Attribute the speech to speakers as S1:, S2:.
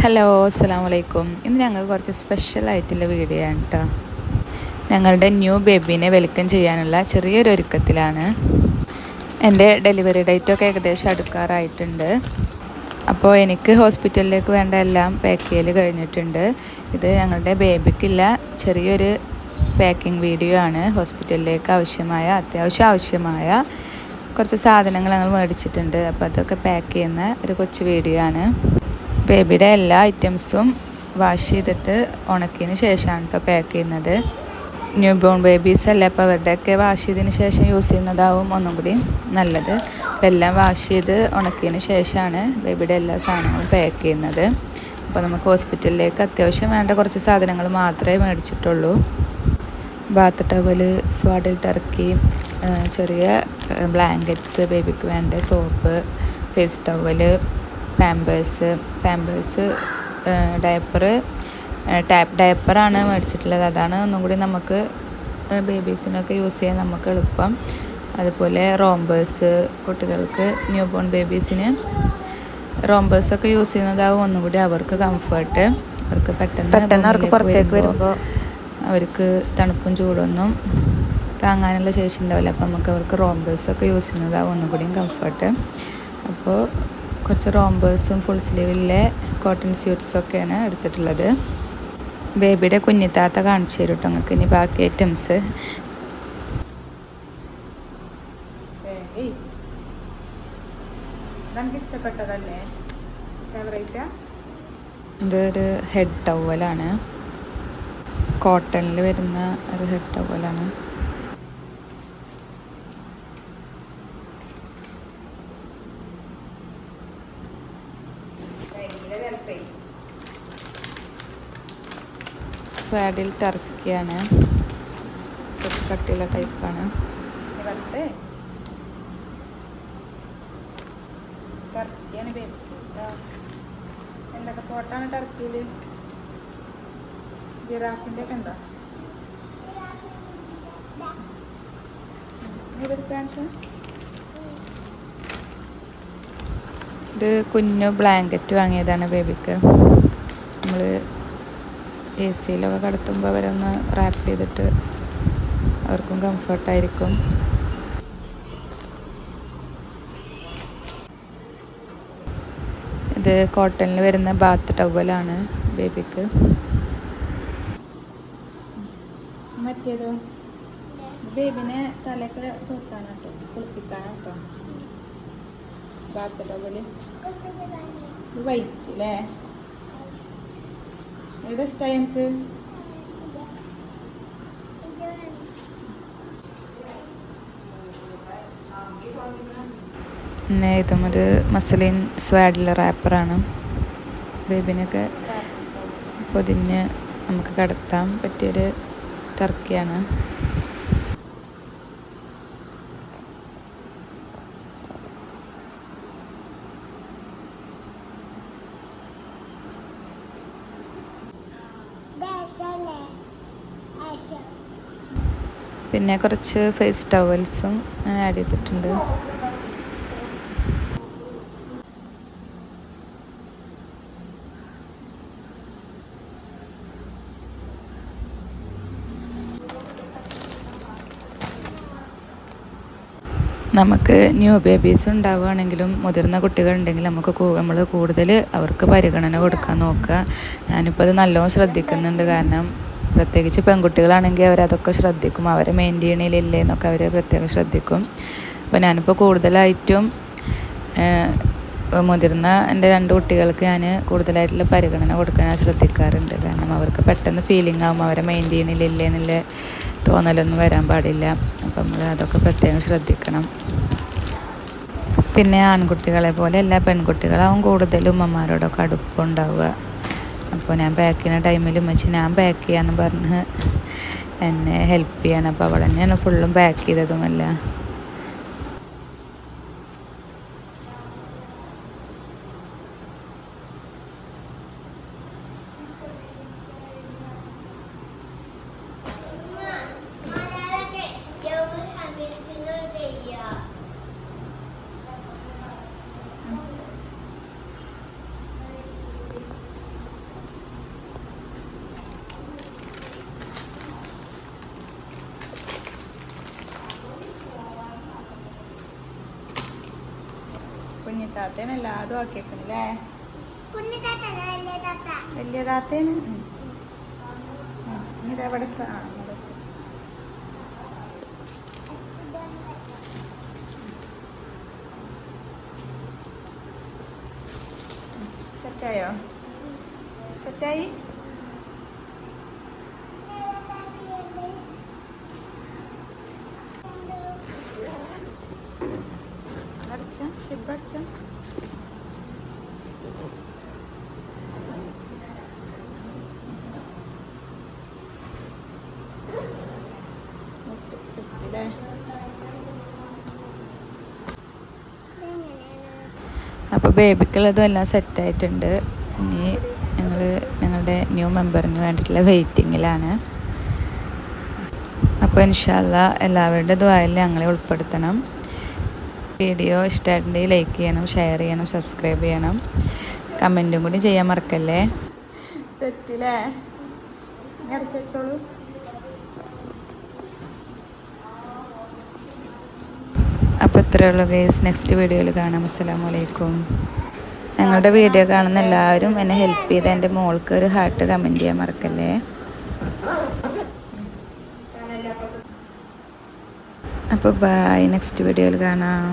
S1: Hello, അസ്സലാമു അലൈക്കും. ഇന്ന് ഞങ്ങൾക്ക് കുറച്ച് സ്പെഷ്യൽ ആയിട്ടുള്ള വീഡിയോ ആണ് കേട്ടോ. ഞങ്ങളുടെ ന്യൂ ബേബീനെ വെൽക്കം ചെയ്യാനുള്ള ചെറിയൊരു ഒരുക്കത്തിലാണ്. എൻ്റെ ഡെലിവറി ഡേറ്റൊക്കെ ഏകദേശം അടുക്കാറായിട്ടുണ്ട്. അപ്പോൾ എനിക്ക് ഹോസ്പിറ്റലിലേക്ക് വേണ്ട എല്ലാം പാക്ക് ചെയ്യൽ കഴിഞ്ഞിട്ടുണ്ട്. ഇത് ഞങ്ങളുടെ ബേബിക്കുള്ള ചെറിയൊരു പാക്കിംഗ് വീഡിയോ ആണ്. ഹോസ്പിറ്റലിലേക്ക് അത്യാവശ്യം ആവശ്യമായ കുറച്ച് സാധനങ്ങൾ ഞങ്ങൾ മേടിച്ചിട്ടുണ്ട്. അപ്പോൾ അതൊക്കെ പാക്ക് ചെയ്യുന്ന ഒരു കൊച്ചു വീഡിയോ ആണ്. ബേബിയുടെ എല്ലാ ഐറ്റംസും വാഷ് ചെയ്തിട്ട് ഉണക്കിയതിന് ശേഷമാണ് കേട്ടോ പാക്ക് ചെയ്യുന്നത്. ന്യൂ ബോൺ ബേബീസ് അല്ലേ, അപ്പോൾ അവരുടെയൊക്കെ വാഷ് ചെയ്തതിന് ശേഷം യൂസ് ചെയ്യുന്നതാവും ഒന്നും കൂടി നല്ലത്. അപ്പോൾ എല്ലാം വാഷ് ചെയ്ത് ഉണക്കിയതിന് ശേഷമാണ് ബേബിയുടെ എല്ലാ സാധനങ്ങളും പാക്ക് ചെയ്യുന്നത്. അപ്പോൾ നമുക്ക് ഹോസ്പിറ്റലിലേക്ക് അത്യാവശ്യം വേണ്ട കുറച്ച് സാധനങ്ങൾ മാത്രമേ മേടിച്ചിട്ടുള്ളൂ. ബാത്ത് ടവല്, സ്വാഡിൽ ടർക്കി, ചെറിയ ബ്ലാങ്കറ്റ്സ്, ബേബിക്ക് വേണ്ട സോപ്പ്, ഫേസ് ടവല്, പാമ്പേഴ്സ്, ഡയപ്പറാണ് മേടിച്ചിട്ടുള്ളത്. അതാണ് ഒന്നും കൂടി നമുക്ക് ബേബീസിനൊക്കെ യൂസ് ചെയ്യാൻ നമുക്ക് എളുപ്പം. അതുപോലെ റോംബേഴ്സ്, കുട്ടികൾക്ക് ന്യൂ ബോൺ ബേബീസിന് റോംബേഴ്സൊക്കെ യൂസ് ചെയ്യുന്നതാവും ഒന്നും കൂടി അവർക്ക് കംഫർട്ട്. അവർക്ക് പെട്ടെന്ന് അവർക്ക് പുറത്തേക്ക് വരുമ്പോൾ അവർക്ക് തണുപ്പും ചൂടൊന്നും താങ്ങാനുള്ള ശേഷി ഉണ്ടാവില്ല. അപ്പോൾ നമുക്ക് അവർക്ക് റോംബേഴ്സൊക്കെ യൂസ് ചെയ്യുന്നതാവും ഒന്നും കൂടിയും കംഫർട്ട്. അപ്പോൾ കുറച്ച് റോംബേഴ്സും ഫുൾ സ്ലീവിലെ കോട്ടൺ സ്യൂട്ട്സൊക്കെയാണ് എടുത്തിട്ടുള്ളത്. ബേബിയുടെ കുഞ്ഞിത്താത്ത കാണിച്ചു തരും കേട്ടോ നിങ്ങൾക്ക് ഇനി ബാക്കി ഐറ്റംസ്. ഇഷ്ടപ്പെട്ടതല്ലേ, ഫേവറേറ്റാ? ഇതൊരു ഹെഡ് ടവലാണ്, കോട്ടണിൽ വരുന്ന ഒരു ഹെഡ് ടവലാണ്. സ്വാഡിൽ ടർക്കിയാണ്, കുറച്ച് കട്ടിയുള്ള ടൈപ്പാണ്. ടർക്കിയാണ് ബേബിക്ക്. എന്തൊക്കെ ഫോട്ടാണ് ടർക്കിയിൽ? ജിറാഫിൻ്റെ ഒക്കെ ഉണ്ടോ? ഇത് കുഞ്ഞു ബ്ലാങ്കറ്റ് വാങ്ങിയതാണ് ബേബിക്ക്. നമ്മൾ AC യിലൊക്കെ കിടത്തുമ്പോൾ അവരൊന്ന് റാപ്പ് ചെയ്തിട്ട് അവർക്കും കംഫർട്ടായിരിക്കും. ഇത് കോട്ടണിൽ വരുന്ന ബാത്ത് ടവലാണ് ബേബിക്ക്. മറ്റേതോ ബേബിനെ തലയൊക്കെ തൂത്താനാട്ടോ, കുളിപ്പിക്കാനാട്ടോ ബാത്ത് ടവല്. വൈറ്റ് അല്ലേ? ഏതാ ഇഷ്ടമായി എനിക്ക്? പിന്നെ ഇതും ഒരു മസ്ലിൻ സ്വാഡിൽ റാപ്പറാണ്. ബേബിനൊക്കെ പൊതിഞ്ഞ് നമുക്ക് കിടത്താൻ പറ്റിയൊരു ടർക്കിയാണ്. പിന്നെ കുറച്ച് ഫേസ് ടവൽസും ഞാൻ ആഡ് ചെയ്തിട്ടുണ്ട്. നമുക്ക് ന്യൂ ബേബീസ് ഉണ്ടാവുകയാണെങ്കിലും മുതിർന്ന കുട്ടികളുണ്ടെങ്കിലും നമ്മൾ കൂടുതൽ അവർക്ക് പരിഗണന കൊടുക്കാൻ നോക്കുക. ഞാനിപ്പോൾ അത് നല്ലോണം ശ്രദ്ധിക്കുന്നുണ്ട്. കാരണം പ്രത്യേകിച്ച് പെൺകുട്ടികളാണെങ്കിൽ അവരതൊക്കെ ശ്രദ്ധിക്കും, അവരെ മെയിൻറ്റെയിൻ ചെയ്യണില്ലേ എന്നൊക്കെ അവർ പ്രത്യേകം ശ്രദ്ധിക്കും. അപ്പോൾ ഞാനിപ്പോൾ കൂടുതലായിട്ടും മുതിർന്ന എൻ്റെ 2 കുട്ടികൾക്ക് ഞാൻ കൂടുതലായിട്ടുള്ള പരിഗണന കൊടുക്കാൻ ശ്രദ്ധിക്കാറുണ്ട്. കാരണം അവർക്ക് പെട്ടെന്ന് ഫീലിംഗ് ആകുമ്പോൾ അവരെ മെയിൻറ്റെയിൻ ചെയ്യണില്ലേ എന്നുള്ള തോന്നലൊന്നും വരാൻ പാടില്ല. അപ്പം നമ്മൾ അതൊക്കെ പ്രത്യേകം ശ്രദ്ധിക്കണം. പിന്നെ ആൺകുട്ടികളെ പോലെ എല്ലാ പെൺകുട്ടികളാവും കൂടുതലും ഉമ്മമാരോടൊക്കെ അടുപ്പമുണ്ടാവുക. അപ്പോൾ ഞാൻ പാക്ക് ചെയ്യുന്ന ടൈമിൽ ഉമ്മച്ചി ഞാൻ പാക്ക് ചെയ്യാമെന്ന് പറഞ്ഞ് എന്നെ ഹെൽപ്പ് ചെയ്യണം. അപ്പോൾ അവൾ തന്നെയാണ് ഫുള്ളും പാക്ക് ചെയ്തതുമല്ല. താത്തേനെ എല്ലാതും ആക്കിയേക്കണല്ലേ? വലിയ താത്തേന് ഇതവിടെ വെച്ചു. സെറ്റായോ? സെറ്റായി? അടിച്ച ഷിപ്പ് അടിച്ച സെറ്റില്ലേ? അപ്പോൾ ബേബിക്കുള്ളതും എല്ലാം സെറ്റായിട്ടുണ്ട്. ഇനി ഞങ്ങളുടെ ന്യൂ മെമ്പറിന് വേണ്ടിയിട്ടുള്ള വെയിറ്റിങ്ങിലാണ്. അപ്പോൾ ഇൻഷാ അല്ലാ എല്ലാവരുടെ ദുആയിൽ ഞങ്ങളെ ഉൾപ്പെടുത്തണം. വീഡിയോ ഇഷ്ടമായിട്ടുണ്ടെങ്കിൽ ലൈക്ക് ചെയ്യണം, ഷെയർ ചെയ്യണം, സബ്സ്ക്രൈബ് ചെയ്യണം, കമൻറ്റും കൂടി ചെയ്യാൻ മറക്കല്ലേ. സെറ്റില്ലേ? അടച്ചു വെച്ചോളൂ. അപ്പോൾ ഇത്രയേ ഉള്ളൂ ഗൈസ്. നെക്സ്റ്റ് വീഡിയോയിൽ കാണാം. അസ്സലാമു അലൈക്കും. ഞങ്ങളുടെ വീഡിയോ കാണുന്ന എല്ലാവരും എന്നെ ഹെൽപ്പ് ചെയ്ത് എൻ്റെ മോൾക്ക് ഒരു ഹാർട്ട് കമൻറ്റ് ചെയ്യാൻ മറക്കല്ലേ. അപ്പോൾ ബൈ, നെക്സ്റ്റ് വീഡിയോയിൽ കാണാം.